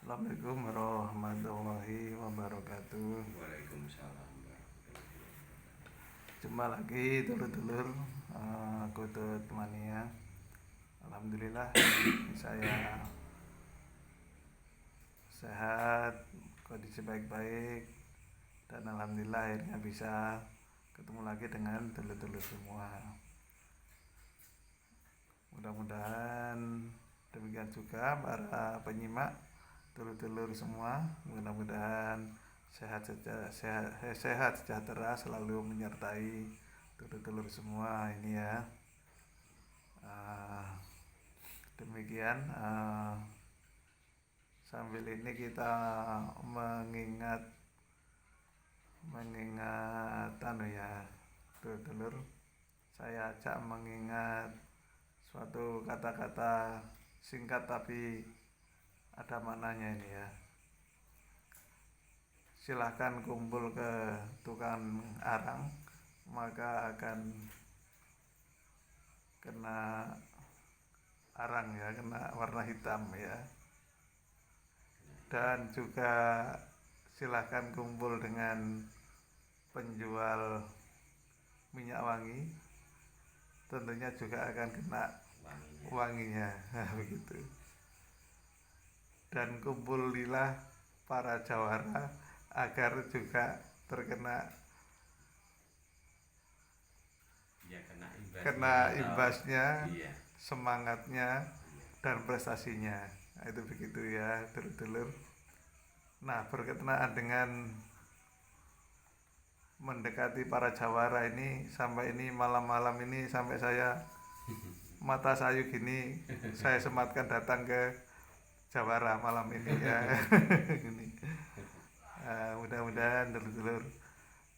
Assalamualaikum warahmatullahi wabarakatuh. Waalaikumsalam. Jumpa lagi dulur-dulur, aku Tut Mania. Alhamdulillah saya sehat, kondisi baik-baik, dan alhamdulillah akhirnya bisa ketemu lagi dengan dulur-dulur semua. Mudah-mudahan demikian juga para penyimak, dulur-dulur semua, mudah-mudahan sehat sejahtera selalu menyertai dulur-dulur semua ini ya. Demikian sambil ini kita mengingat dulur-dulur, saya ajak mengingat suatu kata-kata singkat tapi ada maknanya ini ya. Silahkan kumpul ke tukang arang, maka akan kena arang ya, kena warna hitam ya. Dan juga silahkan kumpul dengan penjual minyak wangi, tentunya juga akan kena wanginya. Nah, begitu. Dan kumpulilah para jawara agar juga terkena Ya, kena imbasnya, iya, semangatnya dan prestasinya. Nah, itu begitu ya dulur-dulur. Nah, berkenaan dengan mendekati para jawara ini, sampai ini malam-malam ini sampai saya mata sayu gini, saya sematkan datang ke jawara malam ini ya. Ini. Mudah-mudahan dulur-dulur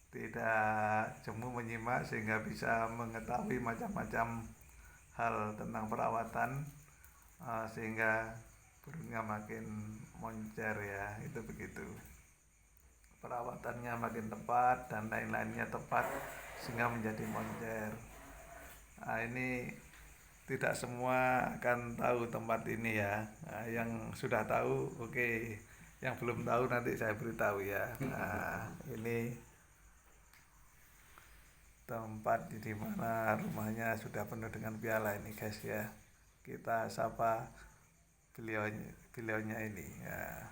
tidak jemu menyimak sehingga bisa mengetahui macam-macam hal tentang perawatan, sehingga burungnya makin moncer ya, itu begitu. Perawatannya makin tepat dan lain-lainnya tepat sehingga menjadi moncer. Nah, ini tidak semua akan tahu tempat ini ya. Nah, yang sudah tahu oke, yang belum tahu nanti saya beritahu ya. Nah, ini tempat di mana rumahnya sudah penuh dengan piala ini guys ya. Kita sapa beliaunya ini ya.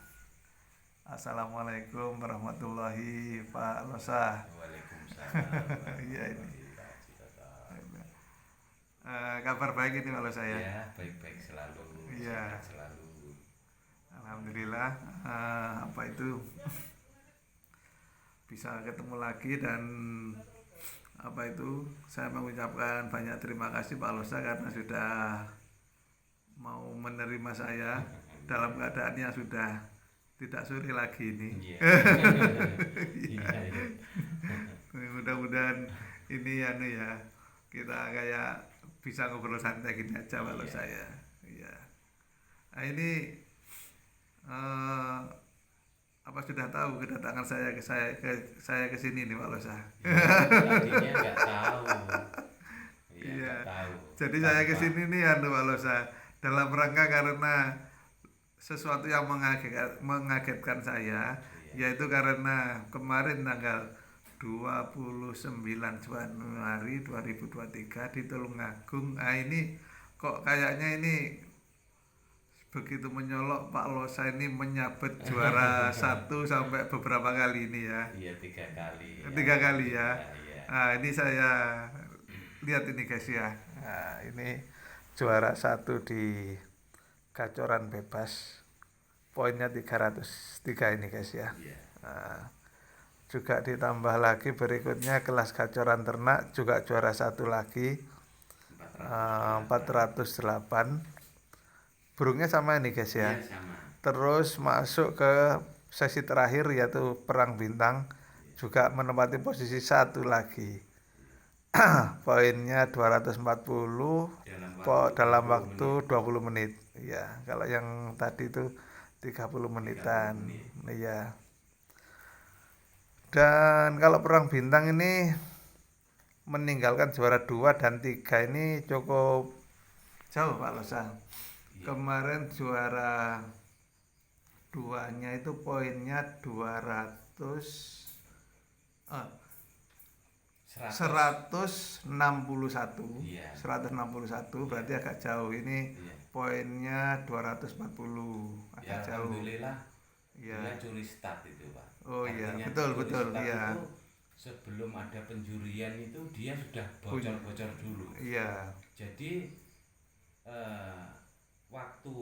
Assalamualaikum warahmatullahi Pak Losa. Waalaikumsalam. Iya ini. Kabar baik ini kalau saya. Ya, baik-baik selalu. Iya. Sehat selalu. Alhamdulillah. Apa itu bisa ketemu lagi dan apa itu saya mengucapkan banyak terima kasih Pak Losa karena sudah mau menerima saya dalam keadaan yang sudah tidak sore lagi ini. Iya. Iya. Mudah-mudahan ini ya kita kayak bisa ngobrol santai gini aja kalau Iya. saya. Iya. Nah, ini apa sudah tahu kedatangan saya ke sini nih Pak Losa? Tadinya nggak tahu. Iya, Iya. nggak tahu. Jadi saya ke sini nih Pak Losa dalam rangka karena sesuatu yang mengagetkan saya, Iya. yaitu karena kemarin tanggal 29 Januari 2023 di Tulungagung. Nah, ini kok kayaknya ini begitu menyolok Pak Losa ini menyabet juara 1 sampai beberapa kali ini ya. Iya, 3 kali. Tiga kali ya. Iya. Nah, ini saya lihat ini guys ya. Nah, ini juara 1 di gacoran bebas. Poinnya 303 ini guys ya. Iya. Nah, juga ditambah lagi berikutnya kelas gacoran ternak juga juara 1 lagi, 408. Burungnya sama ini guys ya. Iya, sama. Terus masuk ke sesi terakhir yaitu perang bintang, juga menempati posisi 1 lagi. Poinnya 240 dalam waktu 20 menit. Ya, kalau yang tadi itu 30 menitan. Iya. Dan kalau perang bintang ini meninggalkan juara 2 dan 3 ini cukup jauh Pak Losa. Kemarin juara duanya itu poinnya 100. 161. Iya. 161 berarti agak jauh. Ini Iya. poinnya 240, Ya, agak jauh. alhamdulillah. Iya. Dia curi start itu, Pak. Oh iya, Artinya betul curi betul, start iya. itu sebelum ada penjurian itu dia sudah bocor-bocor dulu. Iya. Jadi waktu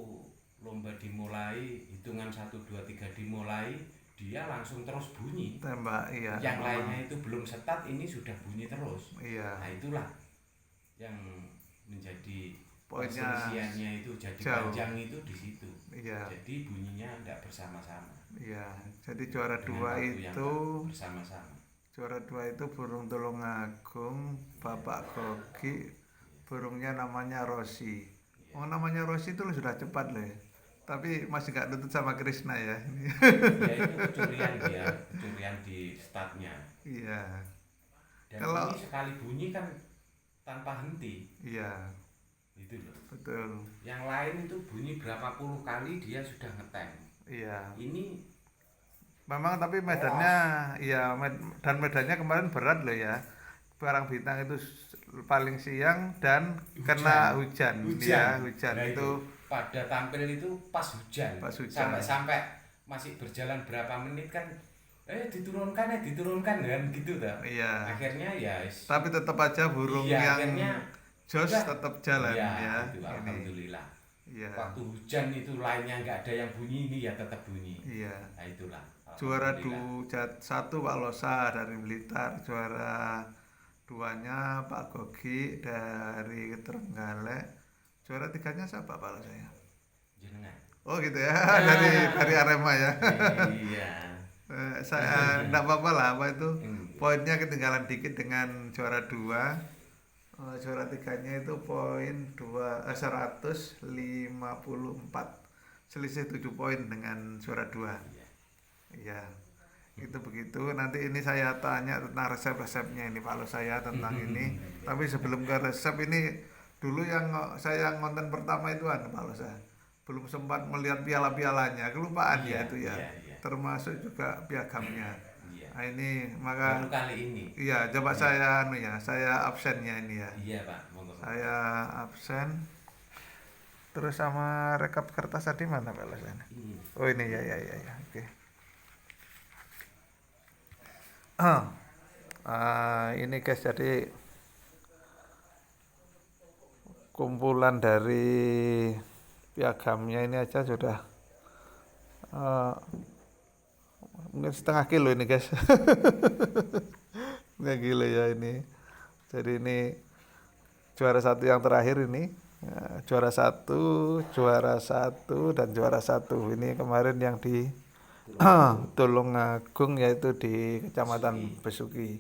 lomba dimulai, hitungan 1 2 3 dimulai, dia langsung terus bunyi. Tembak, iya. Yang lainnya itu belum start, ini sudah bunyi terus. Iya. Nah, itulah yang menjadi Poinnya perselisihannya itu jadi jauh. panjang itu di situ. Iya. Jadi bunyinya tidak bersama-sama. Iya. Jadi juara Dengan dua waktu yang itu tak bersama-sama. juara dua itu burung Tulungagung, Bapak Gogi, burungnya namanya Rosi. Oh, namanya Rosi itu sudah cepat loh ya. Tapi masih nggak nutut sama Krishna ya. Ya itu kecurian di startnya. Iya. Dan Kalau ini sekali bunyi kan tanpa henti. iya, Itu loh. betul. Yang lain itu bunyi berapa puluh kali dia sudah ngetem. Iya. Ini Memang tapi medannya iya dan medannya kemarin berat loh ya. Barang Bintang itu paling siang dan kena hujan. Ya, hujan Nah, itu pada tampil itu pas hujan. Pas hujan. Sampai masih berjalan berapa menit kan diturunkan kan gitu dah. iya. Akhirnya ya Tapi tetap aja burung iya, yang akhirnya jos udah. tetap jalan Iya, ya. itu Ini. alhamdulillah. Iya. Waktu hujan itu lainnya nggak ada yang bunyi, ini ya tetap bunyi. Iya. Nah, itulah. Juara Alhamdulillah. satu Pak Losa dari Blitar, juara duanya Pak Gogi dari Trenggalek, juara tiganya siapa Pak Losa ya? Jenengan. Oh gitu ya, dari Arema ya. Iya. Saya enggak apa-apa lah, apa itu Iya. poinnya ketinggalan dikit dengan juara dua. Juara tiganya itu poin 154, selisih 7 poin dengan juara dua. Iya. Iya, itu begitu. Nanti ini saya tanya tentang resep-resepnya ini kalau saya tentang ini. Tapi sebelum ke resep ini dulu yang saya ngonten pertama itu Pak Losa. Belum sempat melihat piala-pialanya, kelupaan Iya, ya itu ya. iya. Termasuk juga piagamnya. Iya. Nah, ini maka Baru kali ini. iya, coba saya absennya ini ya. Iya, Pak. Monggo. Saya absen. Terus sama rekap kertas tadi mana Pak Losa? Ini. Oh ini ya. Oke. Ini guys, jadi kumpulan dari piagamnya ini aja sudah mungkin setengah kilo ini guys. Setengah kilo ya ini. Jadi ini juara satu yang terakhir ini. Juara satu, dan juara satu. Ini kemarin yang di Tulungagung, yaitu di Kecamatan Besuki.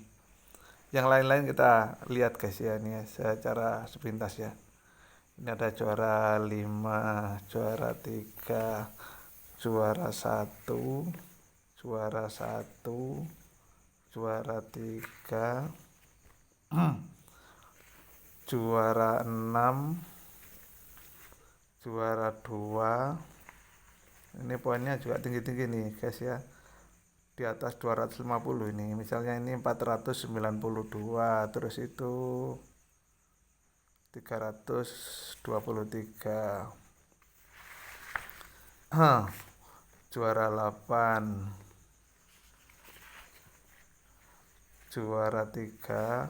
Yang lain-lain kita lihat guys ya, ini ya, secara sepintas ya. Ini ada juara 5, juara 3, juara 1, juara 1, juara 3, juara 6, juara 2. Ini poinnya juga tinggi-tinggi nih guys ya, di atas 250 ini. Misalnya ini 492, terus itu 323. Juara 8, juara 3,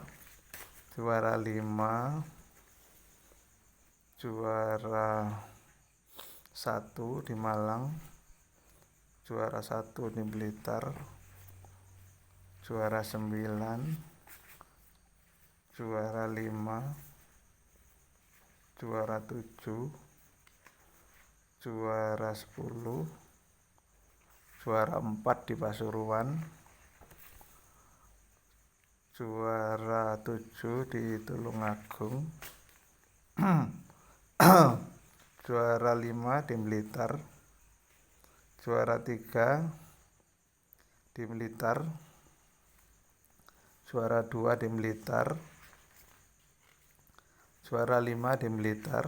juara 5, juara 1 di Malang, juara 1 di Blitar, juara 9, juara 5, juara 7, juara 10, juara 4 di Pasuruan, juara 7 di Tulungagung, juara 5 di Blitar, juara 3 di Blitar, juara 2 di Blitar, juara 5 di Blitar,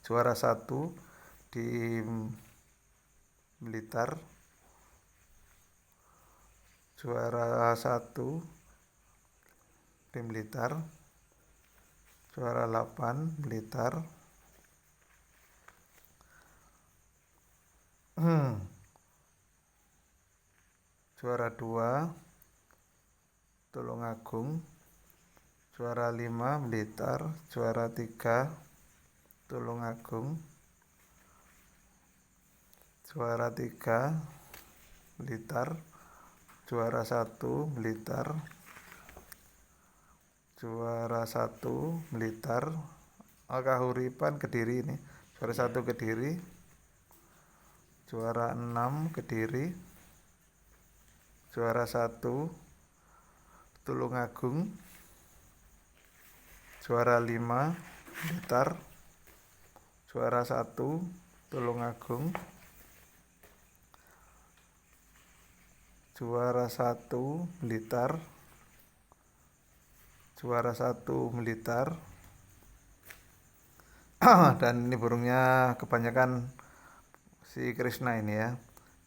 juara 1 di Blitar, juara 1 di Blitar, juara 8 Blitar, juara 2 Tulungagung, juara 5 Blitar, juara 3 Tulungagung, juara 3 Blitar, juara 1 Blitar, juara 1 Blitar, Kahuripan Kediri ini, juara 1 Kediri, juara 6 Kediri, juara 1 Tulungagung, juara 5 Blitar, juara 1 Tulungagung, juara 1 Blitar, juara 1 Blitar. Dan ini burungnya kebanyakan si Krishna ini ya.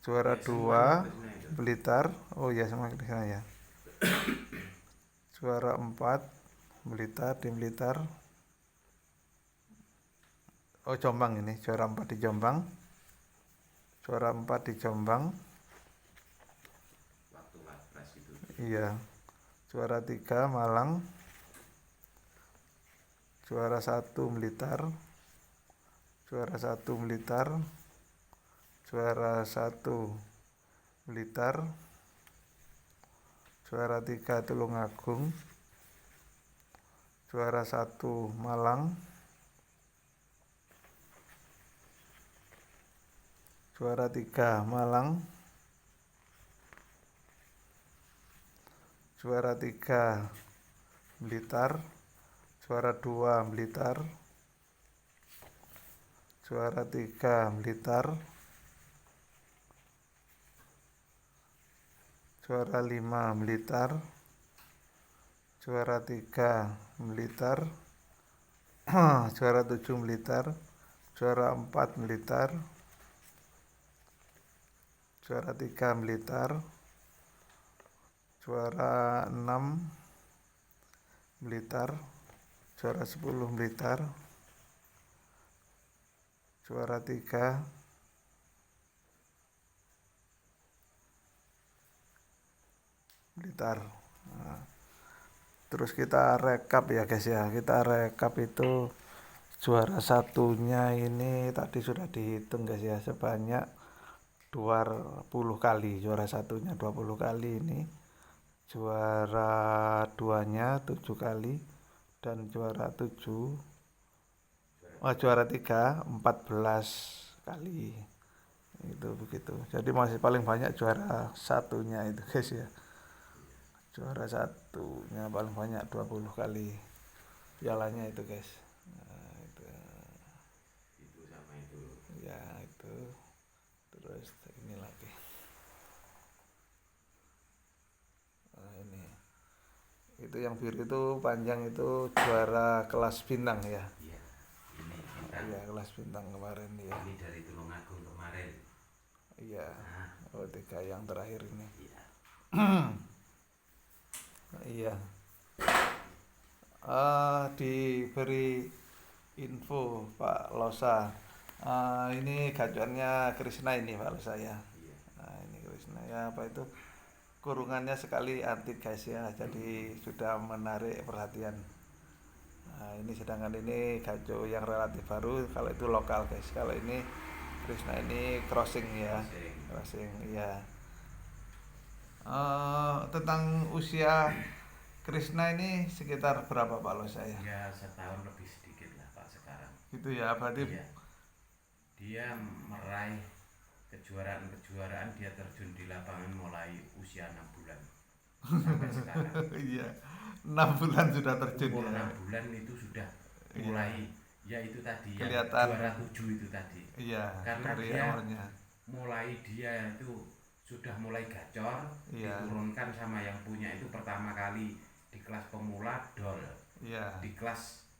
Juara 2 Blitar. Oh ya, sama Krishna ya. Juara 4 Blitar di Blitar. Oh, Jombang ini, juara 4 di Jombang. Juara 4 di Jombang. Iya. Juara 3 Malang. Juara 1 Blitar. Juara 1 Blitar. Juara 1 Blitar. Juara 3 Tulungagung. Juara 1 Malang. Juara 3 Malang. Juara 3 Blitar. Juara 2 Blitar. Juara 3 Blitar. Juara 5 Blitar. Juara 3 Blitar. Juara 7 Blitar. Juara 4 Blitar. Juara 3 Blitar. Juara 6 Blitar. Juara 10 Blitar. Juara 3 Blitar. Nah, terus kita rekap ya guys ya. Kita rekap itu juara satunya ini tadi sudah dihitung guys ya, sebanyak 20 kali. Juara satunya 20 kali ini. Juara 2-nya 7 kali dan juara 3 14 kali. Itu begitu. Jadi masih paling banyak juara satunya itu guys ya. Juara satunya paling banyak 20 kali pialanya itu guys. Nah, itu sama itu ya, itu terus ini lagi. Nah, ini itu yang biru itu panjang itu juara kelas bintang ya. Iya, ini bintang. Iya, kelas bintang kemarin ya. Ini dari Tulungagung kemarin. Iya. Oh, 3 yang terakhir ini. Iya. Iya. Diberi info Pak Losa. Ini gacuannya Krishna ini Pak Losa ya. Iya. Nah, ini Krishna ya, apa itu? Kurungannya sekali antik guys ya. Jadi sudah menarik perhatian. Nah, ini sedangkan ini gaco yang relatif baru, kalau itu lokal guys. Kalau ini Krishna ini crossing ya. Crossing ya. Tentang usia Krishna ini sekitar berapa Pak Losa ya? Ya, setahun lebih sedikit lah Pak sekarang. Gitu ya, berarti Iya. Dia meraih kejuaraan dia terjun di lapangan mulai usia 6 bulan sampai sekarang. iya. 6 bulan sudah terjun Umur ya. 6 bulan itu sudah mulai ya itu tadi ya Kelihatan. juara 7 itu tadi. Iya, Karena dari dia awalnya. mulai dia itu sudah mulai gacor, Iya. diturunkan sama yang punya itu pertama kali di kelas pemula dol, Iya. di kelas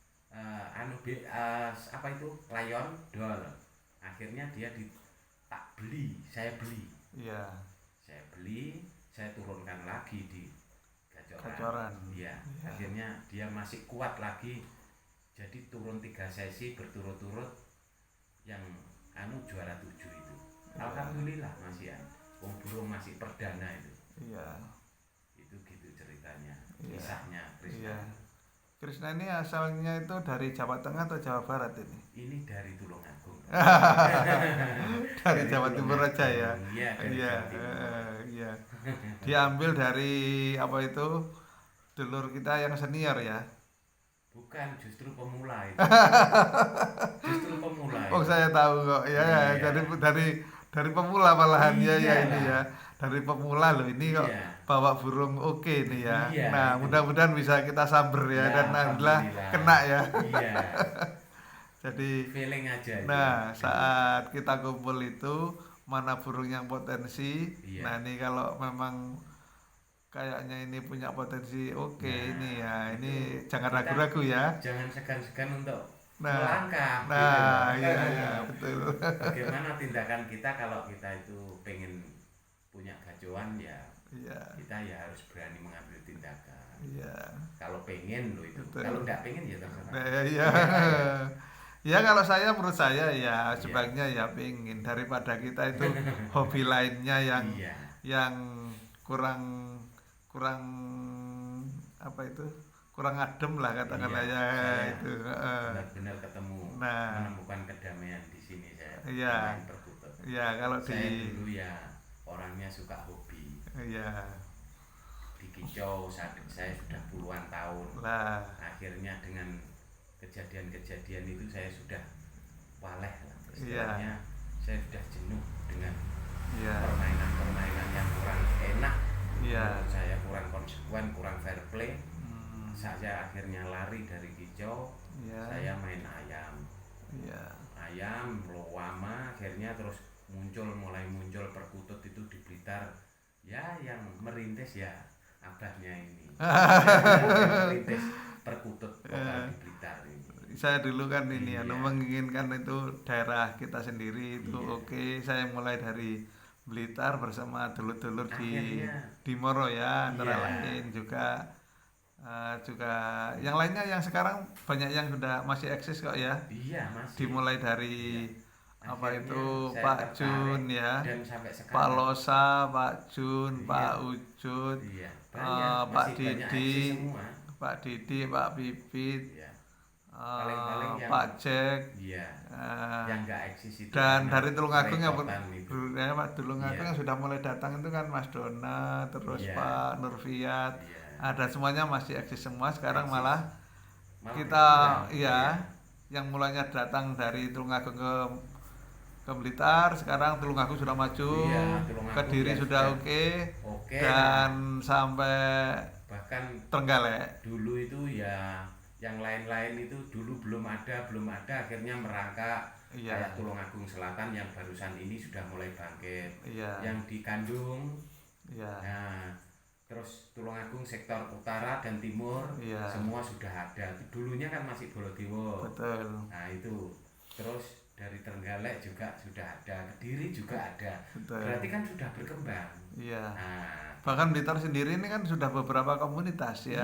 apa itu Lion dol, Akhirnya dia tak beli, saya beli. Iya. Saya turunkan lagi di Gacoran. Iya. Iya. Akhirnya dia masih kuat lagi. Jadi turun 3 sesi berturut-turut yang juara 7 itu. Alhamdulillah masih wong burung masih perdana itu. Iya. Itu gitu ceritanya. Iya. Kisahnya Krisna. Iya. Krisna ini asalnya itu dari Jawa Tengah atau Jawa Barat ini? Ini dari Tulungagung. Dari Jawa Timur aja ya. Iya, dari Iya, Jawa Timur. iya. Diambil dari apa itu? Dulur kita yang senior ya. Bukan, justru pemula itu. Justru pemula. Oh, itu. saya tahu kok. Ya, ya, Iya. dari pemula malahan ya Iya ini lah. ya. Dari pemula loh ini kok Iya. bawa burung oke nih ya. Iya, Nah, itu. mudah-mudahan bisa kita samber ya, Ya, dan alhamdulillah alhamdulillah. kena ya. Iya. Jadi Feeling aja itu. nah, saat kita kumpul itu mana burung yang potensi. Iya. Nah, ini kalau memang kayaknya ini punya potensi oke Nah, ini ya. Ini itu jangan kita ragu-ragu ya. Jangan segan-segan untuk Nah, melangkah. nah, gitu. iya, iya, betul. Bagaimana tindakan kita kalau kita itu pengen punya gacuan ya Iya, kita ya harus berani mengambil tindakan. iya. Kalau pengen loh itu. Betul. Kalau enggak pengen ya terserah. Nah, iya. Ya kalau saya menurut saya ya sebaiknya ya pingin daripada kita itu hobi lainnya Iya. yang kurang kurang apa itu kurang adem lah katakanlah Iya, ya saya itu. Benar-benar ketemu Nah. menemukan kedamaian di sini saya. Iya. Main perkutut. Ya kalau Saya di dulu ya orangnya suka hobi. ya Di kicau saya sudah puluhan tahun. lah Akhirnya dengan kejadian-kejadian itu saya sudah waleh lah. Iya. Istilahnya saya sudah jenuh dengan ya permainan-permainan yang kurang enak. Iya. Menurut saya kurang konsekuen, kurang fair play. ya Saya akhirnya lari dari kicau. ya Saya main ayam, ya lama akhirnya terus mulai muncul perkutut itu di Blitar ya yang merintis ya abahnya ini merintis perkutut lokal di Blitar ini. saya dulu kan ini Iya. menginginkan itu daerah kita sendiri itu Iya. oke. Saya mulai dari Blitar bersama dulur-dulur Akhirnya. di Moro ya antara Iya. lain juga yang lainnya yang sekarang banyak yang sudah masih eksis kok ya. Iya masih. Dimulai dari apa Akhirnya itu saya Pak tertarik Jun ya, dan sampai sekarang Pak Losa, Pak Jun, Iya. Pak Ujud, iya banyak Pak masih banyak Didi, eksis semua. Pak Didi, Pak Pipit, Iya. Paling-paling yang Pak Jack, iya eh, yang enggak eksis itu dan karena dari Tulungagung yang kerepotan itu. Pak Tulungagung Iya. yang sudah mulai datang itu kan Mas Dona, terus Iya. Pak Nurfiat, Iya. ada semuanya masih eksis semua. Sekarang Eksis. malah Malah kita berkurang. ya yang mulanya datang dari Tulungagung ke Blitar, sekarang Tulungagung sudah maju, Iya, Tulungagung Kediri ya sudah sudah. oke, Oke. dan sampai Bahkan Trenggalek. dulu itu ya yang lain-lain itu dulu belum ada akhirnya merangkak Iya. kayak Tulungagung Selatan yang barusan ini sudah mulai bangkit. Iya. Yang di Kandung, Iya. nah terus Tulungagung sektor utara dan timur Iya. semua sudah ada. Dulunya kan masih Bolodewo. Betul. Nah itu terus dari Trenggalek juga sudah ada, Kediri juga ada. Betul. Berarti kan sudah berkembang. Iya. Nah, Bahkan Blitar sendiri ini kan sudah beberapa komunitas ya.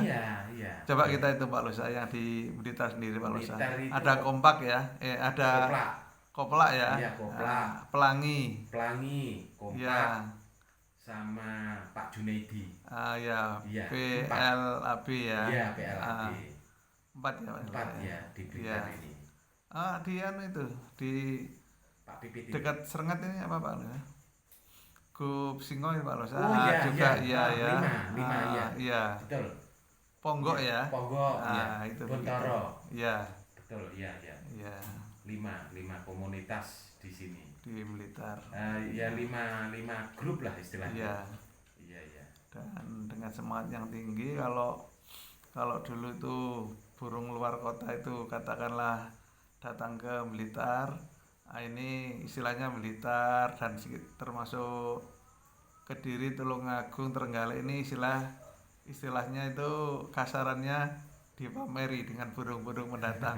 iya. Coba kita itu Pak Losa yang di Blitar sendiri Pak Losa. Blitar itu Ada kompak ya, ada Koplak, koplak ya. Iya, koplak. Pelangi. Pelangi, Kompak, Ya. sama Pak Junaidi. Ya, Iya, PLAB ya. Iya, PLAB. Empat ya Pak. Empat ya di Blitar Iya. ini. Di anu itu di Pak Pipit ini. dekat Serengat ini apa Pak? Gub Singo ya Pak Losa. Oh, iya, juga iya. iya ya. Lima, iya. Iya. Betul. Ponggok Iya, ya. Ponggok, iya. Itu Bontoro. Iya. Betul, iya. Iya. Lima komunitas di sini. Di Blitar. Ya lima grup lah istilahnya. Iya. Iya. Dan dengan semangat yang tinggi, kalau dulu itu burung luar kota itu katakanlah datang ke Blitar, ini istilahnya Blitar dan termasuk Kediri, Tulungagung, Trenggalek ini istilahnya itu kasarannya dipameri dengan burung-burung mendatang.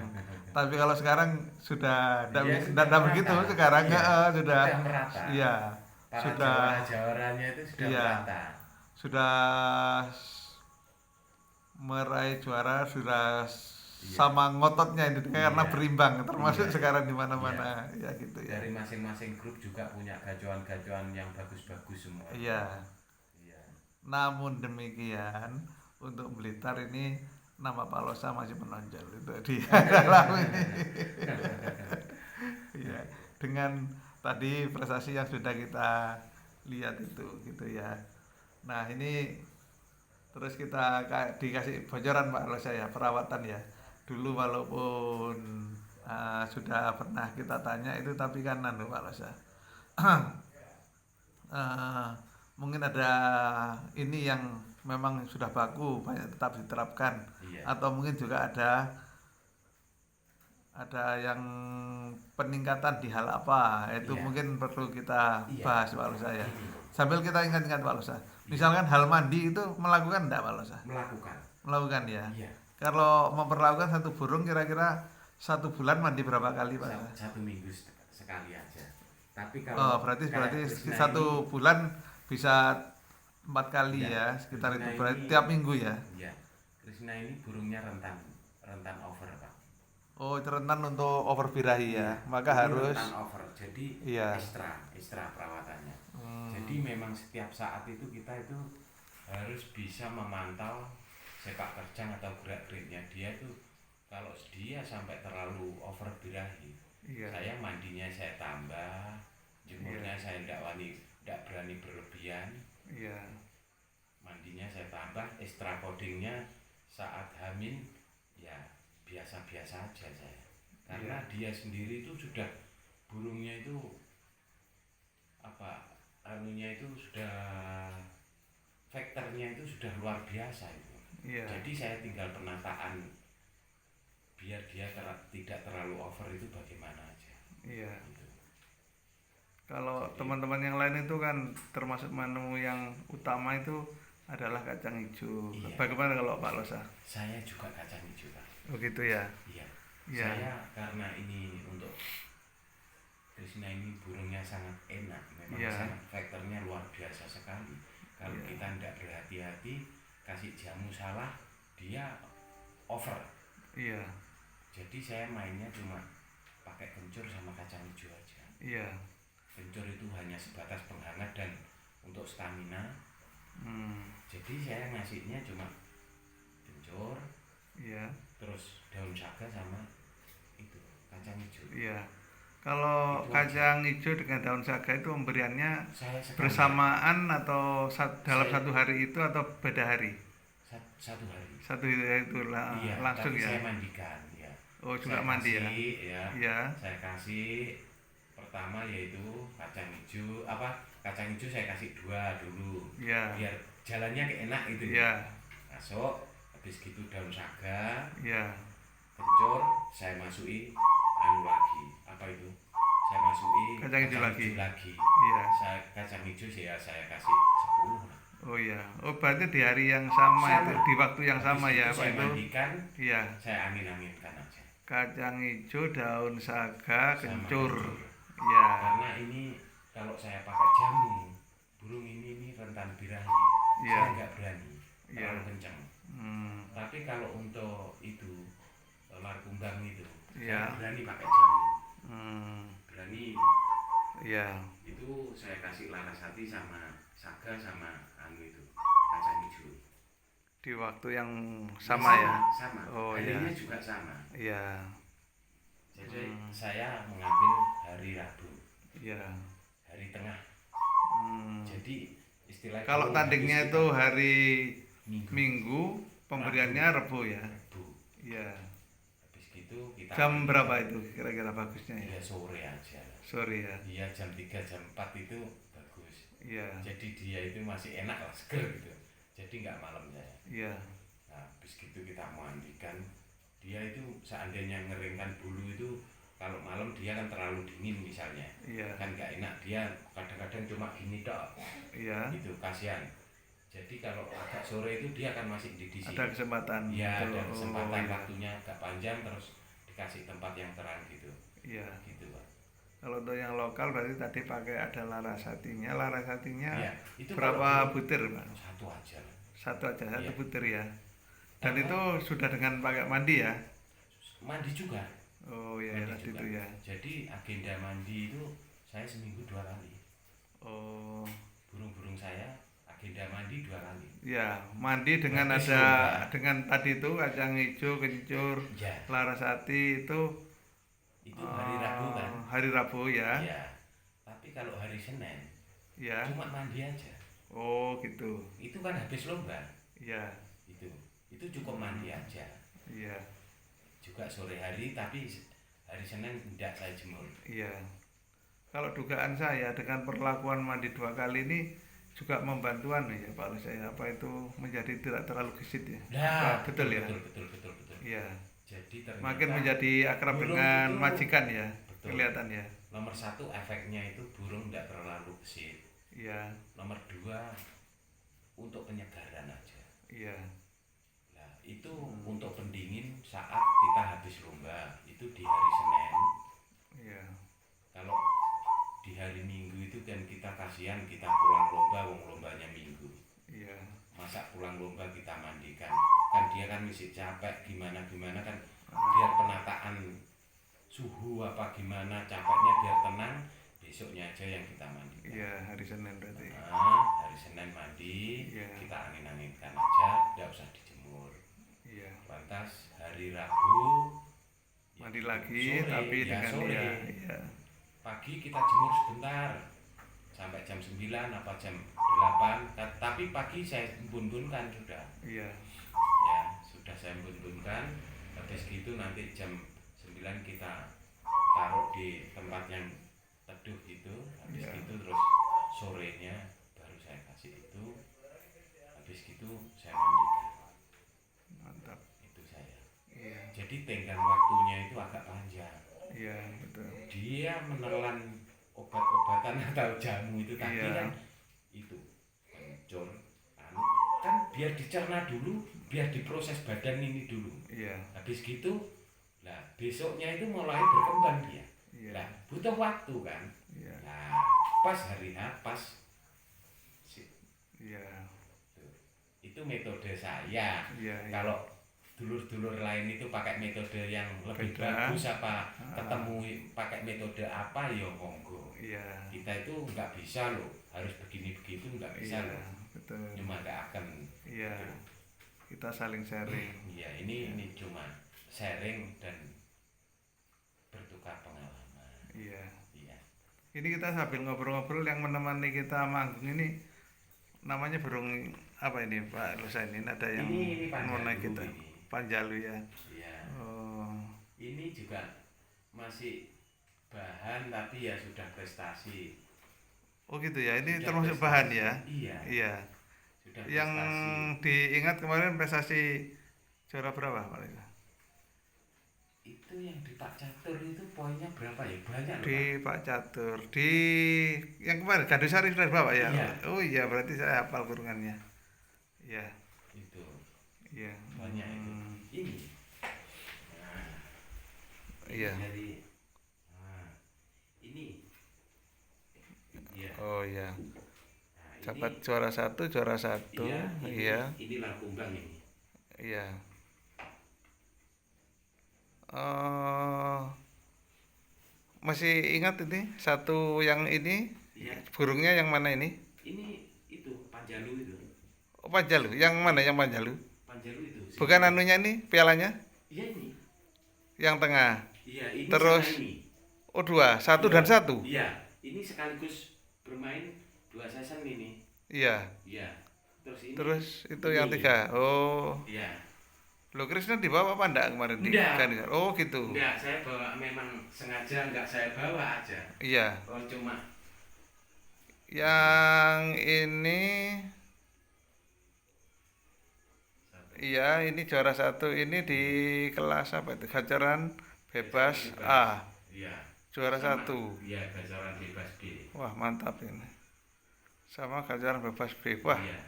Tapi kalau sekarang sudah Iya, sudah tidak begitu merata. sekarang Iya, sudah sudah merata. iya Para sudah jawara-jawaranya itu sudah iya merata. sudah meraih juara sudah Iya, sama ngototnya itu karena iya, berimbang termasuk iya, sekarang di iya. mana-mana ya gitu ya. Dari masing-masing grup juga punya gacuan-gacuan yang bagus-bagus semua. Iya. Iya. Namun demikian untuk Blitar ini nama Pak Losa masih menonjol itu di dalam ini. Iya, dengan tadi prestasi yang sudah kita lihat itu gitu ya. Nah, ini terus kita dikasih bocoran Pak Losa ya, perawatan ya. Dulu walaupun sudah pernah kita tanya itu tapi kan Pak Losa. eh, Mungkin ada ini yang memang sudah baku banyak tetap diterapkan Iya. atau mungkin juga ada yang peningkatan di hal apa itu Iya. mungkin perlu kita Iya. bahas Pak Losa ya Ini sambil kita ingat-ingat Pak Losa misalkan hal mandi itu melakukan enggak Pak Losa melakukan ya Iya. kalau memperlakukan satu burung kira-kira 1 bulan mandi berapa kali Pak Losa? 1 minggu sekali aja. Tapi Oh kalau berarti kayak Krishna 1 bulan bisa 4 kali Iya, ya sekitar Krishna itu berarti ini- tiap minggu ya. Iya, Krishna ini burungnya rentan over, Pak. Oh itu rentan untuk over birahi ya maka Ini harus rentan over, jadi iya. ekstra perawatannya. Jadi memang setiap saat itu kita itu harus bisa memantau sepak terjang atau gerak-geriknya dia itu. Kalau dia sampai terlalu over birahi, Iya. saya mandinya saya tambah, jemurnya saya tidak berani berlebihan. Iya. Mandinya saya tambah, extra codingnya saat hamil ya biasa-biasa aja saya. Karena dia sendiri itu sudah burungnya itu anunya itu sudah faktornya itu sudah luar biasa itu. Iya. Jadi saya tinggal penataan biar dia tidak terlalu over itu bagaimana aja. Iya. Gitu. Kalau teman-teman yang lain itu kan termasuk menu yang utama itu adalah kacang hijau. Iya. Bagaimana kalau Pak Losa? Saya juga kacang hijau, Pak. Oh gitu ya. Iya. Iya. Saya karena ini untuk Krishna ini burungnya sangat enak, memang Iya. sangat faktornya luar biasa sekali. Kalau Iya. kita tidak berhati-hati, kasih jamu salah, dia over. Iya. Jadi saya mainnya cuma pakai kencur sama kacang hijau aja. Iya. Kencur itu hanya sebatas penghangat dan untuk stamina. Jadi saya ngasihnya cuma kencur, Iya. terus daun saga sama itu kacang hijau. Iya. Kalau Itu kacang hijau dengan daun saga itu pemberiannya Saya sekali bersamaan atau dalam Saya- 1 hari itu atau beda hari? satu hari. Satu hari itu Iya, langsung tapi ya. saya mandikan ya. Oh juga Saya mandi ya. kasih, ya. Iya. Saya kasih pertama yaitu kacang hijau kacang hijau saya kasih 2 dulu. Iya. Biar jalannya enak itu. Iya. Masuk, habis gitu daun saga, Iya. kencur, saya masuki lagi. Apa itu? Saya masuki Kacang hijau lagi. Iya. Kacang hijau saya kasih 10. Oh iya. Oh berarti di hari yang sama. Itu di waktu yang Habis sama ya Pak saya itu. mandikan, Iya. saya angin-anginkan aja. Kacang hijau, daun saga, Sama kencur. kencur. Iya. Karena ini kalau saya pakai jamu, burung ini rentan birahi. Iya. Saya nggak berani Iya. terlalu kencang. Tapi kalau untuk itu lar kumbang itu, Iya. saya berani pakai jamu. Berani Iya. itu saya kasih larasati sama saga sama itu kacang hijau. Di waktu yang sama ya. Sama. Oh Harinya iya. juga sama. Iya. Jadi saya mengambil hari Rabu, Iya. hari tengah. Jadi istilah Kalau tandingnya itu hari Minggu, pemberiannya Rebo ya. Rabu. Iya. Habis gitu kita Jam berapa itu kira-kira bagusnya ya? ya sore aja. Sore ya. Iya jam 3 jam 4 itu bagus. Iya. Jadi dia itu masih enak lah, seger gitu. Jadi nggak malam saya. Iya. Nah, habis gitu kita mandikan. Dia itu seandainya ngeringkan bulu itu kalau malam dia kan terlalu dingin misalnya. Iya. Kan nggak enak, dia kadang-kadang cuma gini dok. Iya. Itu kasihan. Jadi kalau agak sore itu dia akan masih di sini. Ada kesempatan. Ya, Betul. ada kesempatan iya. waktunya agak panjang terus dikasih tempat yang terang gitu. Iya. Gitu, Pak. Kalau untuk yang lokal berarti tadi pakai ada Larasatinya. Larasatinya Ya, itu berapa butir, Pak? satu aja. Satu aja, satu Iya. butir ya. Dan Apa? itu sudah dengan pakai mandi ya? Mandi juga. Oh iya, Mandi tadi juga. itu ya. Jadi agenda mandi itu saya seminggu 2 kali. Oh Burung-burung saya agenda mandi 2 kali. ya, mandi dengan Habis ada lomba. dengan tadi itu kacang hijau, kencur, Ya, Larasati itu itu hari Rabu kan. hari Rabu ya. Ya. Tapi kalau hari Senin Ya. cuma mandi aja. Oh gitu. Itu kan habis lomba. Ya. Itu cukup mandi aja. Iya. Juga sore hari tapi hari Senin tidak saya jemur. Iya. Kalau dugaan saya dengan perlakuan mandi 2 kali ini juga membantuan ya Pak saya apa itu menjadi tidak terlalu gesit ya. Nah, Betul ya. betul. Iya. Jadi ternyata Makin menjadi akrab burung dengan itu- majikan ya. Betul. Kelihatan ya. Nomor 1 efeknya itu burung tidak terlalu gesit. Iya. Nomor 2 untuk penyegaran aja. Iya. Nah, itu untuk pendingin saat kita habis lomba itu di hari Senin. Iya. Kalau di hari Minggu itu kan kita kasihan kita pulang lomba, wong lombanya Minggu. Iya. Masa pulang lomba kita mandikan, kan dia kan mesti capek gimana kan biar penataan suhu apa gimana capeknya biar tenang, besoknya aja yang kita mandikan. Iya, hari Senin berarti. Nah, hari Senin mandi, Iya. kita angin-anginkan aja, tidak usah dijemur. Iya. Lantas hari Rabu Mandi lagi sore, tapi ya dengan sore. ya, iya. Pagi kita jemur sebentar sampai jam 9 apa jam 8, tapi pagi saya buntunkan sudah. Iya. Ya, sudah saya buntunkan. Habis gitu nanti jam 9 kita taruh di tempat yang teduh gitu. Habis Iya. gitu terus sorenya baru saya kasih itu. Habis gitu saya mandikan. Mantap. Itu saya. Iya. Jadi tenggang waktunya itu agak panjang. Iya, betul. Dia menelan obat-obatan atau jamu itu tadi Iya. kan itu kencur anu, kan biar dicerna dulu, biar diproses badan ini dulu. Iya. Habis gitu lah besoknya itu mulai berkembang dia. Iya. Lah butuh waktu kan. Iya. Nah pas hari H pas Iya. itu metode saya. Iya. Kalau dulur-dulur lain itu pakai metode yang lebih Beda. bagus apa ketemu pakai metode apa ya monggo. Iya. Kita itu nggak bisa loh harus begini begitu nggak bisa Iya, loh, betul. cuma nggak akan. Iya. Kita saling sharing. Iya ini cuma sharing dan bertukar pengalaman. Iya. Iya. Ini kita sambil ngobrol-ngobrol yang menemani kita manggung ini namanya burung apa ini Pak Lusa ini ada yang Ini menemani Panjalu kita. ini. Panjalu ya. Iya. Oh. Ini juga masih bahan tapi ya sudah prestasi. Oh gitu ya. Ini Sudah termasuk prestasi. bahan ya. Iya. Iya. Sudah Yang prestasi. diingat kemarin prestasi juara berapa Pak Lusa? Itu yang di Pak Catur itu poinnya berapa ya? Banyak loh, Di Pak. Pak Catur di yang kemarin Gadusari sudah bawa ya. Iya. Oh iya berarti saya hafal kurungannya. Iya. Itu Iya. banyak itu. Ini. Nah, ini Iya. dari nah, ini. Iya. Oh iya. Nah, Dapat juara satu. iya. Iya. Ini Lakumbang ini. Iya. Oh, masih ingat ini satu yang ini Iya. burungnya yang mana ini? Ini itu Panjalu itu. Oh, Panjalu. Yang mana yang Panjalu? Panjalu itu. Bukan anunya nih pialanya? Iya ini. Yang tengah. Iya ini. Terus? sama ini. Oh dua, satu Iya. dan satu. Iya, ini sekaligus bermain 2 season ini. Iya. Iya. Terus ini. Terus itu ini. yang 3. Oh, Iya. lo Krisna dibawa apa enggak kemarin? Enggak. Kan? Oh gitu. Enggak, saya bawa memang sengaja enggak saya bawa aja. Iya. Oh cuma Yang ini, iya ini juara satu ini di kelas apa itu? Gajaran bebas A. Iya. Juara Sama. satu. Iya, gajaran bebas B. Wah mantap ini. Sama gajaran bebas B. Wah Iya.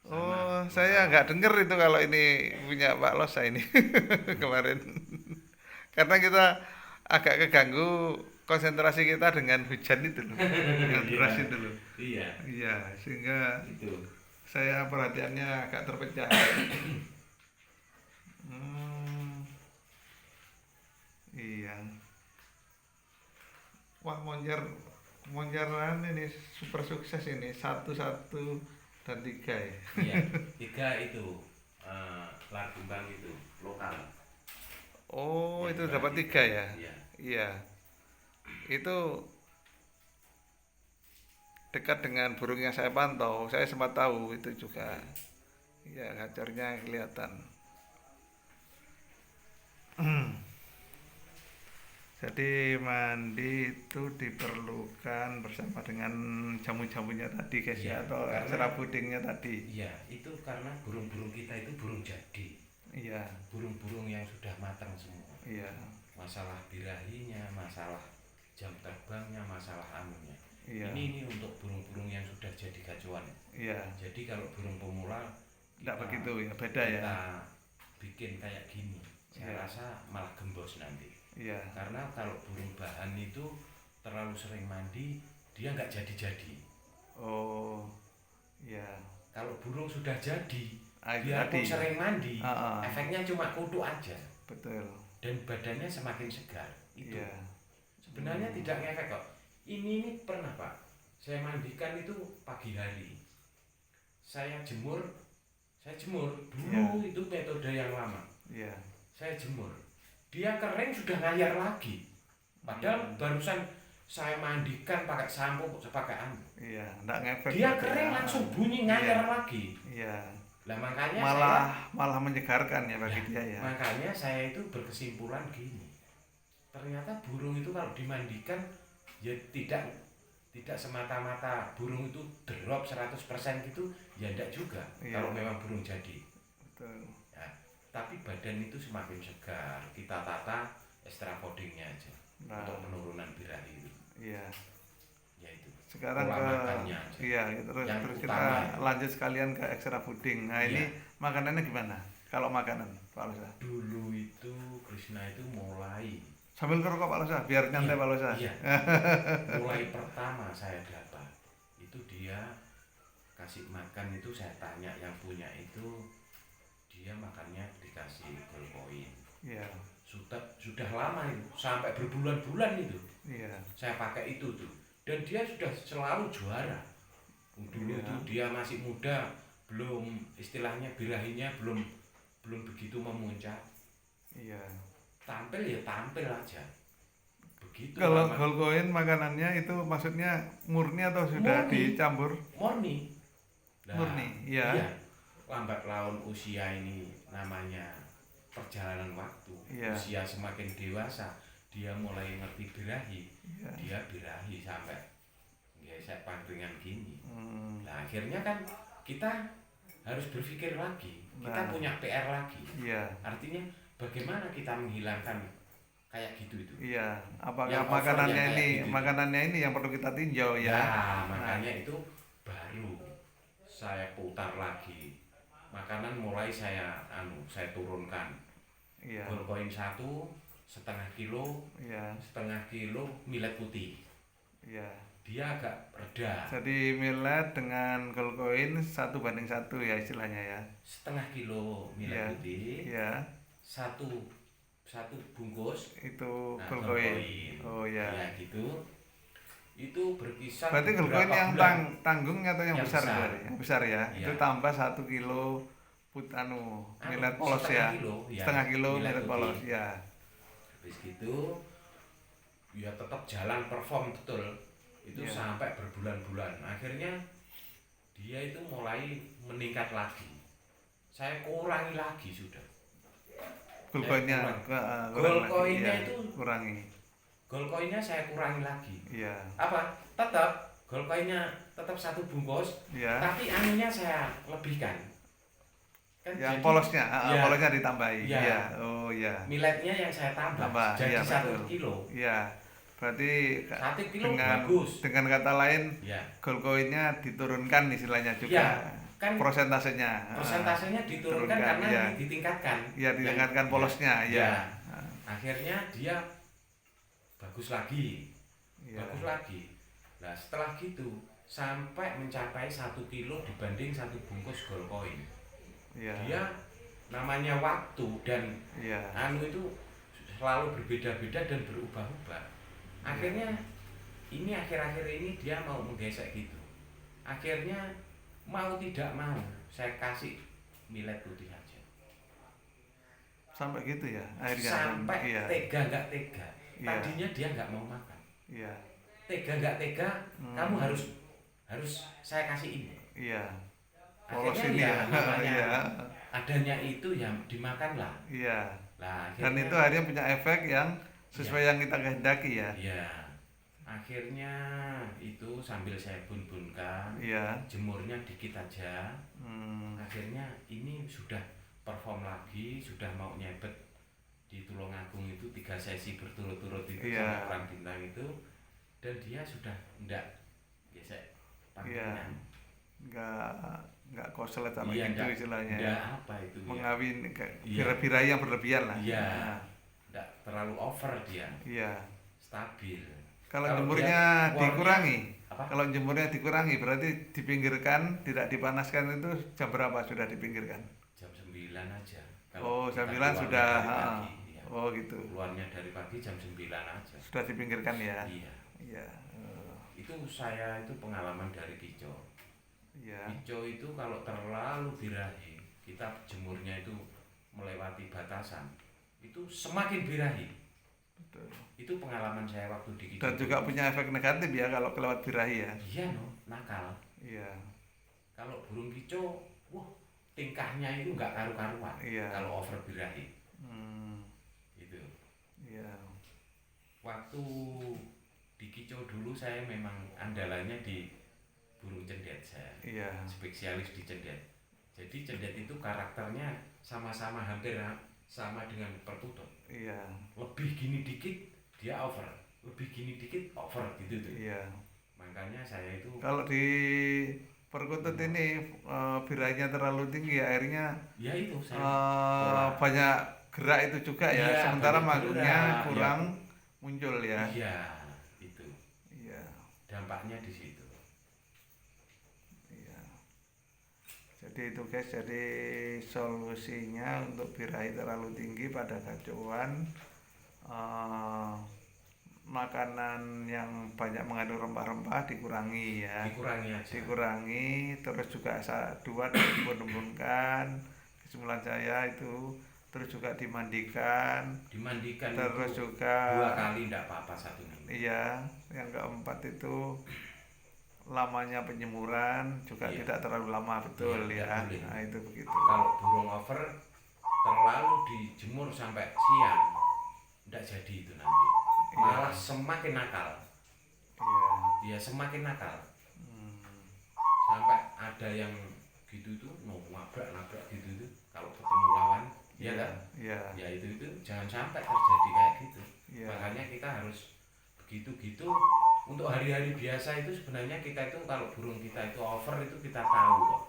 sama Oh, saya lokal. nggak denger itu kalau ini punya Pak Losa ini kemarin. Karena kita agak keganggu konsentrasi kita dengan hujan itu loh, yang deras Iya, itu loh. iya, Iya, sehingga itu. saya perhatiannya agak terpecah. Hmm, iya. Wah, Monjaran ini super sukses ini, satu satu dan tiga ya. Iya, tiga itu Lagumbang itu lokal Oh, yang itu juara dapat tiga. tiga ya. Iya, Iya, itu dekat dengan burung yang saya pantau. Saya sempat tahu itu juga. Iya, gacornya kelihatan. Jadi mandi itu diperlukan bersama dengan jamu-jamunya tadi guys iya, ya, atau karena ekstra pudingnya tadi. iya itu karena burung-burung kita itu burung jadi, Iya, burung-burung yang sudah matang semua. iya, Masalah birahinya, masalah jam terbangnya, masalah anunya. iya, Ini untuk burung-burung yang sudah jadi gacuan. iya. Jadi kalau burung pemula Tidak kita begitu ya, beda ya. kita bikin kayak gini, saya Iya, rasa malah gembos nanti. iya. Karena kalau burung bahan itu terlalu sering mandi, dia nggak jadi-jadi. Oh, iya. Kalau burung sudah jadi, Ah, itu biarpun tadi. sering mandi, Ah, ah, efeknya cuma kutu aja betul. dan badannya semakin segar. Itu Iya. sebenarnya tidak ngefek kok. Ini pernah Pak, saya mandikan itu pagi hari. Saya jemur dulu Iya, itu metode yang lama. iya. Saya jemur, dia kering sudah ngayar lagi. Padahal barusan saya mandikan pakai sampo, pakai anu. Iya, enggak ngefek Dia berarti kering ya. langsung bunyi Iya, ngayar lagi. iya. Lah makanya Malah menyegarkan ya bagi dia ya. makanya saya itu berkesimpulan gini. Ternyata burung itu kalau dimandikan ya tidak semata-mata burung itu drop 100% gitu, ya enggak juga. Iya. Kalau memang burung jadi. Betul. Ya, tapi badan itu semakin segar. Kita tata extra codingnya aja Nah, untuk penurunan birahi itu. iya. Yaitu Sekarang pola ke makannya aja. iya, terus Yang terus utama kita itu. lanjut sekalian ke ekstra puding. Nah, ini Iya. makanannya gimana? Kalau makanan, Pak Losa. Dulu itu Krishna itu mulai Sambil ngerokok Pak Losa, biar nyantai Pak Losa. iya, mulai pertama saya dapat itu dia kasih makan itu saya tanya yang punya itu dia makannya dikasih golkoin. Iya, Sudah lama itu sampai berbulan-bulan itu iya, saya pakai itu tuh dan dia sudah selalu juara. Dulu iya, itu dia masih muda, belum istilahnya birahinya belum begitu memuncak, iya. tampil ya tampil aja begitu Kalau lama. golkoin makanannya itu maksudnya murni atau sudah Murni. dicampur? Murni. Murni, iya. Iya, lambat laun usia ini namanya perjalanan waktu. Iya. Usia semakin dewasa, dia mulai ngerti birahi. Iya. Dia birahi sampai gesek pangkringan gini. Hmm, Nah, akhirnya kan kita harus berpikir lagi. Kita Nah. punya PR lagi. iya, Artinya bagaimana kita menghilangkan kayak gitu itu. iya. Apakah Yang over makanannya yang kayak ini, gitu. makanannya ini yang perlu kita tinjau ya? Ya, Nah, makanya itu baru saya putar lagi. Makanan mulai saya turunkan. iya, Golkoin 1,5 kilo, iya, setengah kilo millet putih. iya. Dia agak reda. Jadi millet dengan golkoin 1:1 ya istilahnya ya. Setengah kilo millet Iya, putih, iya. satu bungkus. Itu Nah, golkoin. golkoin. Oh ya. Ya gitu. Itu berkisar Berarti golkoin beberapa yang bulan. tanggung atau yang Yang besar besar. berarti? Yang besar ya. Iya. Itu tambah 1 kilo millet polos setengah ya. kilo, ya, Setengah kilo millet millet putih. polos ya. Habis gitu ya tetap jalan perform betul itu Iya. sampai berbulan-bulan. Akhirnya dia itu mulai meningkat lagi, saya kurangi lagi sudah. Golkoinnya Golkoinnya iya, itu kurangi. golkoinnya saya kurangi lagi. Iya. Apa tetap golkoinnya tetap 1 bungkus, Iya. tapi anunya saya lebihkan kan. Yang Jadi, polosnya, ya, polosnya ditambahi. Iya. Iya. Oh iya. milletnya yang saya tambah, Tambah, jadi iya, 1 betul. kilo. Iya. Berarti 1 kilo dengan bagus. dengan kata lain Ya, golkoinnya diturunkan istilahnya juga. ya kan Prosentasenya. persentasenya diturunkan turunkan, karena iya. ini ditingkatkan. Ya ditingkatkan polosnya, ya. ya. Akhirnya dia bagus lagi. Ya. Bagus lagi. Nah, setelah gitu sampai mencapai 1 kilo dibanding 1 bungkus gold coin. Ya. Dia namanya waktu dan Ya. anu itu selalu berbeda-beda dan berubah-ubah. Akhirnya ini akhir-akhir ini dia mau menggesek gitu. Akhirnya mau tidak mau saya kasih millet putih aja. Sampai gitu ya akhirnya. Sampai Iya. tega nggak tega. Iya. Tadinya dia nggak mau makan. Iya. Tega nggak tega, kamu harus saya kasih ini. Iya. Polos Akhirnya ini ya ya. namanya Iya. adanya itu ya dimakan lah. Iya. Lah Dan akhirnya, itu akhirnya punya efek yang sesuai yang kita kehendaki ya. Iya. Akhirnya itu sambil saya bun-bunkan, Iya. jemurnya dikit aja. Akhirnya ini sudah perform lagi, sudah mau nyebet di Tulungagung itu 3 sesi berturut-turut itu Iya. sama orang bintang itu, dan dia sudah enggak gesek panggilan. Enggak koselet sama Iya, gitu istilahnya. enggak apa itu ya. Mengawin Iya. bira-bira yang berlebihan lah. Iya. Nah, Enggak terlalu over dia, iya. stabil. Kalau Kalau jemurnya dia dikurangi, apa? kalau jemurnya dikurangi berarti dipinggirkan, tidak dipanaskan itu jam berapa sudah dipinggirkan? Jam 9 aja. Oh, kita jam 9 keluarnya sudah. dari pagi, ya. Oh, gitu. Keluarnya dari pagi jam 9 aja. Sudah dipinggirkan ya. Iya. Iya. Itu saya itu pengalaman dari Kico. Iya. Kico itu kalau terlalu birahi, kita jemurnya itu melewati batasan, itu semakin birahi. Betul. Itu pengalaman saya waktu di Kico. Dan juga punya efek negatif ya kalau kelewat birahi ya. Iya no, nakal. Iya. Kalau burung Kico, wah tingkahnya itu nggak karu-karuan. Iya. Kalau over birahi. Itu. Iya. Waktu di Kico dulu saya memang andalannya di burung cendet saya. Iya. Spesialis di cendet. Jadi cendet itu karakternya sama-sama hampir sama dengan perkutut. Iya. Lebih gini dikit dia over, lebih gini dikit over gitu tuh. Iya. Makanya saya itu Kalau di perkutut ini birahinya terlalu tinggi akhirnya ya itu saya banyak gerak itu juga ya. Iya, Sementara banyak magungnya gerak, kurang muncul ya. iya itu Iya. dampaknya di situ. Iya. Jadi itu guys, jadi solusinya untuk birahi terlalu tinggi pada gacuan, makanan yang banyak mengandung rempah-rempah dikurangi ya. Dikurangi aja. Dikurangi, terus juga dua dibun-bunkan, kesimpulan saya itu, terus juga dimandikan, terus itu juga 2 kali enggak apa-apa 1 minggu. iya, yang keempat itu lamanya penyemuran juga Iya. tidak terlalu lama, betul Iya, ya. tidak boleh. Nah itu begitu. Kalau burung over terlalu dijemur sampai siang enggak jadi itu nanti. Malah semakin nakal. Iya. Ya semakin nakal. Hmm. Sampai ada yang gitu tuh nabrak gitu tuh kalau ketemu lawan, ya kan? Iya. Ya itu jangan sampai terjadi kayak gitu. Iya. Makanya kita harus begitu-gitu. Untuk hari-hari biasa itu sebenarnya kita itu kalau burung kita itu over itu kita tahu kok.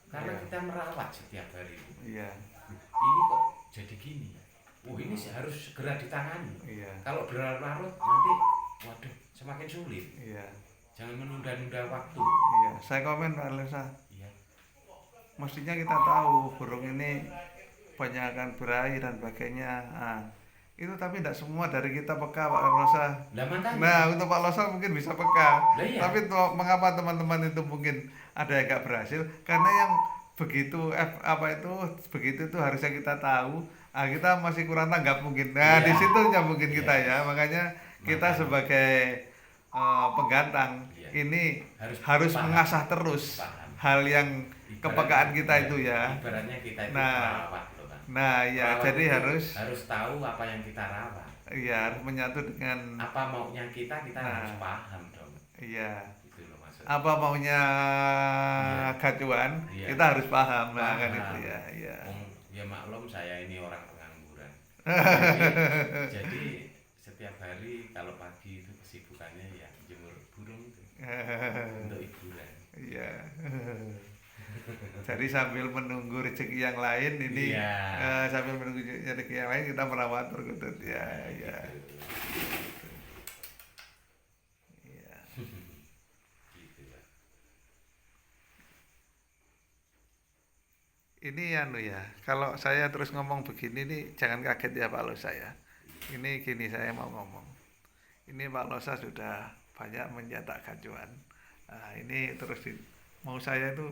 Karena Iya. kita merawat setiap hari. Iya. Ini kok jadi gini. Ini harus segera ditangani. Iya. Kalau berlarut-larut nanti waduh semakin sulit. Iya. Jangan menunda-nunda waktu. Iya. Saya komen Pak Lesa. Iya. Mestinya kita tahu burung ini banyakkan birahi dan sebagainya. Nah, itu tapi tidak semua dari kita peka Pak Losa. Lah makanya. Nah untuk Pak Losa mungkin bisa peka. Lah iya. Tapi mengapa teman-teman itu mungkin ada yang nggak berhasil? Karena yang begitu begitu itu harusnya kita tahu. Kita masih kurang tanggap mungkin. Nah Iya. di situ mungkin kita ya. Makanya kita sebagai penggantang ini harus mengasah terus hal yang kepekaan kita itu ya. Ibaratnya kita itu Nah, perawat loh kan. Nah ya Perawat jadi itu harus tahu apa yang kita rawat. iya harus menyatu dengan Apa maunya kita Nah. harus paham dong. iya Gitu loh maksudnya. apa maunya gacuan Iya. kita harus paham lah kan Paham. itu ya iya. Ya maklum saya ini orang pengangguran. Jadi setiap hari kalau pagi itu kesibukannya ya jemur burung itu untuk hiburan. Iya. Jadi sambil menunggu rezeki yang lain ini Iya. sambil menunggu rezeki yang lain kita merawat perkutut ya, ya. Gitu. Iya. Gitu Pak. Ini anu ya, kalau saya terus ngomong begini nih jangan kaget ya Pak Losa ya. Ini gini saya mau ngomong. Ini Pak Losa sudah banyak mencetak gacuan. Nah, ini terus mau saya itu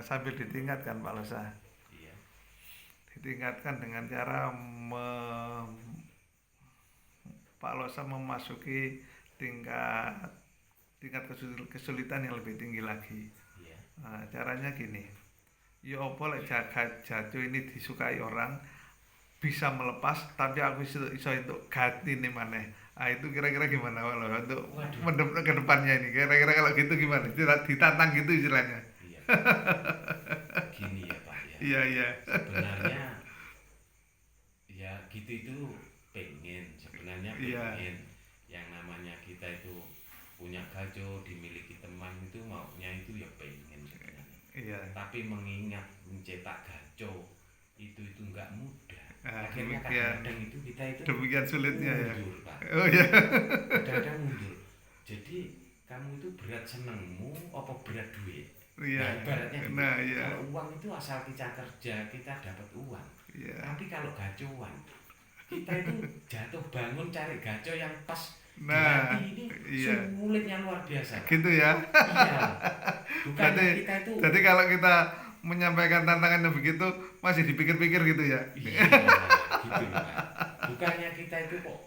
sambil ditingkatkan Pak Losa. Iya. Ditingkatkan dengan cara Pak Losa memasuki tingkat kesulitan yang lebih tinggi lagi. Iya. Nah, caranya gini. Ya apa lek jago ini disukai orang bisa melepas tapi aku iso untuk ganti nih maneh. Ah itu kira-kira gimana kalau untuk ke depannya ini kira-kira kalau gitu gimana? Ditantang gitu istilahnya. Iya. Gini ya Pak ya. Iya iya. Sebenarnya ya gitu itu sebenarnya Iya. pengen yang namanya kita itu punya gajo dimiliki teman itu maunya itu ya pengen sebenarnya. Iya. Tapi mengingat mencetak gajo itu enggak mudah. Nah, Akhirnya demikian. kadang-kadang itu kita itu Demikian sulitnya ya. mundur Pak. Oh iya. Kadang-kadang mundur. Jadi kamu itu berat senengmu apa berat duit? Iya. Nah, ibaratnya gitu. Nah, iya. Kalau uang itu asal kita kerja kita dapat uang. Iya. Tapi kalau gacoan kita itu jatuh bangun cari gaco yang pas di Nah, hati ini iya. sulitnya luar biasa. Gitu ya. Iya. Bukannya Jadi, kita itu jadi kalau kita menyampaikan tantangannya begitu masih dipikir-pikir gitu ya. iya, gitu Pak. Bukannya kita itu kok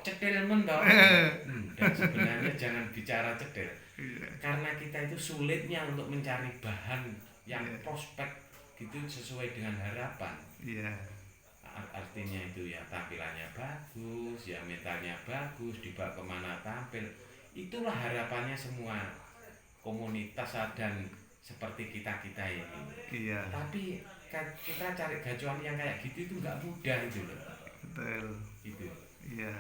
cedel mentok. Dan sebenarnya jangan bicara cedel. Iya. Karena kita itu sulitnya untuk mencari bahan yang Iya. prospek gitu sesuai dengan harapan. Iya. Artinya itu ya tampilannya bagus, ya mentalnya bagus, dibawa kemana tampil. Itulah harapannya semua komunitas dan seperti kita ini. Iya. Tapi kita cari gacuan yang kayak gitu itu nggak mudah itu loh. Betul. Gitu. Iya.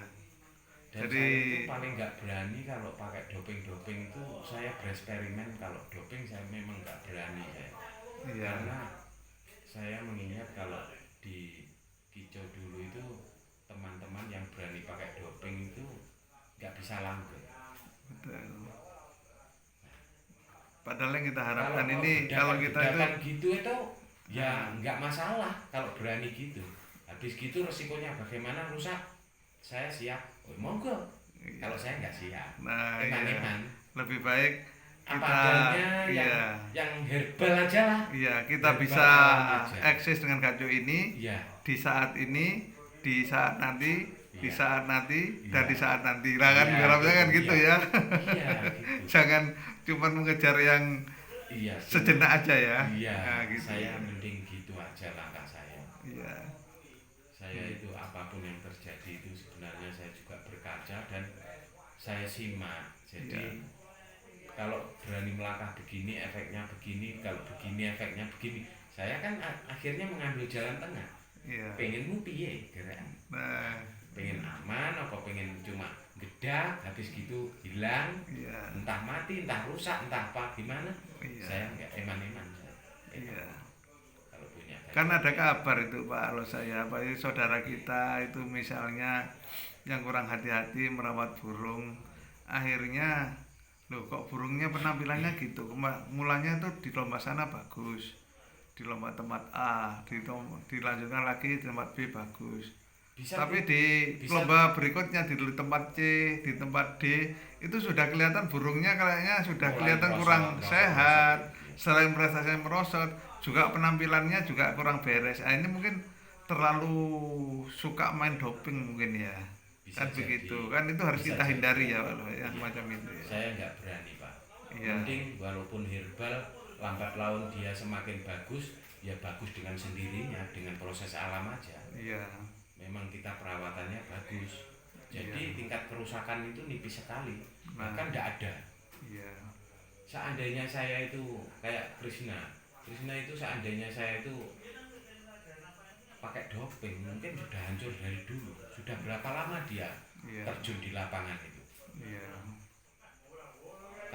Dan Jadi saya itu paling nggak berani kalau pakai doping itu saya bereksperimen kalau doping saya memang nggak berani saya. iya. Karena saya mengingat kalau di Kicau dulu itu teman-teman yang berani pakai doping itu nggak bisa langgeng. Betul. Padahal yang kita harapkan Kalau ini kalau kita itu gitu ya nggak masalah kalau berani gitu. Habis gitu resikonya bagaimana rusak? Saya siap. Oh, monggo. iya. Kalau saya nggak siap. Nah, iya. Eman-eman. Lebih baik Apa kita adanya iya. yang herbal aja lah. Iya, kita Herbal bisa aja. eksis dengan gajo ini Iya. di saat ini, di saat nanti, di Iya. saat nanti, Iya. dan di saat nanti. Lah kan Iya, harapnya kan gitu iya. ya. Iya, gitu. Jangan cuma mengejar yang Iya. sejenak aja ya. Iya. Nah, gitu. Saya mending gitu aja langkah saya. Iya. Saya itu apapun yang terjadi itu sebenarnya saya juga berkaca dan saya simak. Jadi Iya. kalau berani melangkah begini efeknya begini, kalau begini efeknya begini. Saya kan akhirnya mengambil jalan tengah. Iya. Pengenmu piye gerak? Nah, Pengen aman apa pengen cuma gedak habis gitu hilang, iya. entah mati, entah rusak, entah apa gimana. Iya. Saya enggak eman-eman saya. Iya. Kalau punya Kan ada kabar itu Pak kalau saya, Pak itu saudara kita itu misalnya yang kurang hati-hati merawat burung, akhirnya loh kok burungnya penampilannya gitu, mulanya tuh di lomba sana bagus, di lomba tempat A, dilanjutkan lagi di tempat B bagus, tapi di lomba berikutnya di tempat C, di tempat D itu sudah kelihatan burungnya kayaknya sudah kelihatan kurang sehat, selain prestasinya merosot juga penampilannya juga kurang beres. Ini mungkin terlalu suka main doping mungkin ya. Bisa Kan jadi. begitu kan, itu harus Bisa kita jadi. hindari ya kalau yang macam itu ya. Saya enggak berani Pak. Iya. Mending walaupun herbal lambat laun dia semakin bagus, ya bagus dengan sendirinya dengan proses alam aja. Iya. Memang kita perawatannya bagus. Jadi Iya. tingkat kerusakan itu nipis sekali. Nah. Bahkan enggak ada. Iya. Seandainya saya itu kayak Krishna itu seandainya saya itu pakai doping mungkin sudah hancur dari dulu. Sudah berapa lama dia Iya. terjun di lapangan itu. Iya.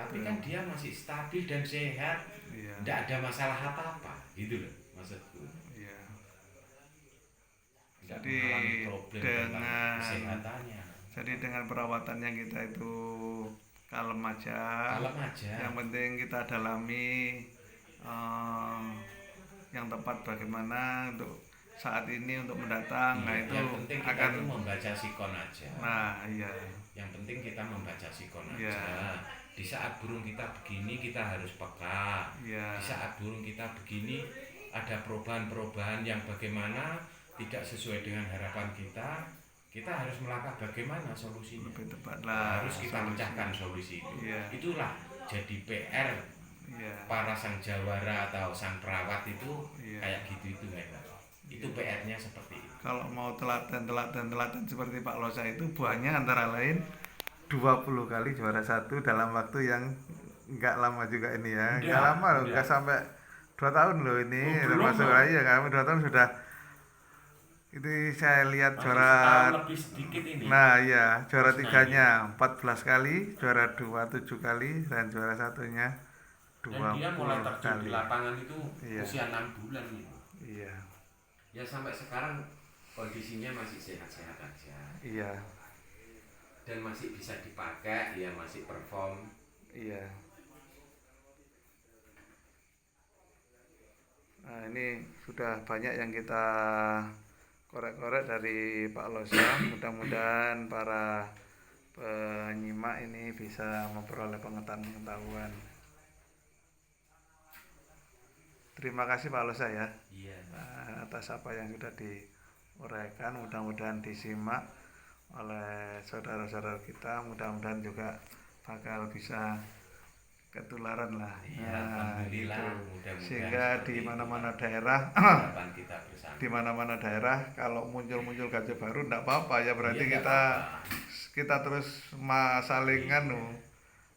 tapi kan dia masih stabil dan sehat, Iya. tidak ada masalah apa-apa, gitu loh maksudku. Iya. Tidak Jadi mengalami problem tentang dengan kesehatannya. jadi dengan perawatannya kita itu kalem aja. Kalem aja. Yang penting kita dalami yang tepat bagaimana untuk saat ini untuk mendatang. Nah itu yang penting kita akan tuh membaca sikon aja. Nah iya. Yang penting kita membaca sikon aja. Iya. Di saat burung kita begini kita harus peka. Iya. Di saat burung kita begini ada perubahan-perubahan yang bagaimana tidak sesuai dengan harapan kita, kita harus melangkah bagaimana solusinya. Lebih tepat lah. Harus kita pecahkan solusi itu. Iya. Itulah jadi PR Iya. para sang jawara atau sang perawat itu Iya. kayak gitu itu memang. Itu PR-nya seperti itu. Kalau mau telaten seperti Pak Losa itu buahnya antara lain 20 kali juara 1 dalam waktu yang enggak lama juga ini ya. Enggak lama loh, enggak sampai 2 tahun loh ini. Termasuk ya, kami 2 tahun sudah. Itu saya lihat Masih juara setahun lebih sedikit ini. Nah iya, juara 3-nya 14 kali, juara 2 7 kali, dan juara 1-nya 20 Dan dia mulai terjun kali. di lapangan itu Iya. usia 6 bulan gitu. Iya. Ya sampai sekarang kondisinya masih sehat-sehat aja. Iya. Dan masih bisa dipakai, dia masih perform. Iya. Nah ini sudah banyak yang kita korek-korek dari Pak Losa. Mudah-mudahan para penyimak ini bisa memperoleh pengetahuan. Terima kasih Pak Losa ya. Iya. Atas apa yang sudah diuraikan, mudah-mudahan disimak oleh saudara-saudara kita, mudah-mudahan juga bakal bisa ketularan lah. Iya, Nah, alhamdulillah, gitu. mudah-mudahan Sehingga seperti di itu, mana-mana Pak. daerah Harapan kita bersama. di mana-mana daerah kalau muncul gajah baru enggak apa-apa ya, berarti Iya, kita nggak apa-apa. kita terus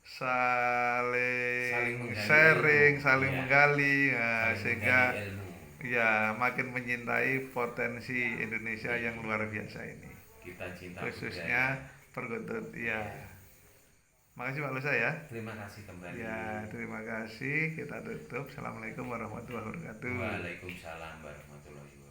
saling Saling menggali sharing, ilmu. saling Iya. menggali, nah, Saling sehingga menggali ilmu. ya makin menyintai potensi Indonesia yang luar biasa ini, Kita cinta khususnya budaya. perkutut. Ya, makasih Pak Lusa ya. Terima kasih kembali. Ya, terima kasih. Kita tutup. Assalamualaikum warahmatullahi wabarakatuh. Waalaikumsalam warahmatullahi wabarakatuh.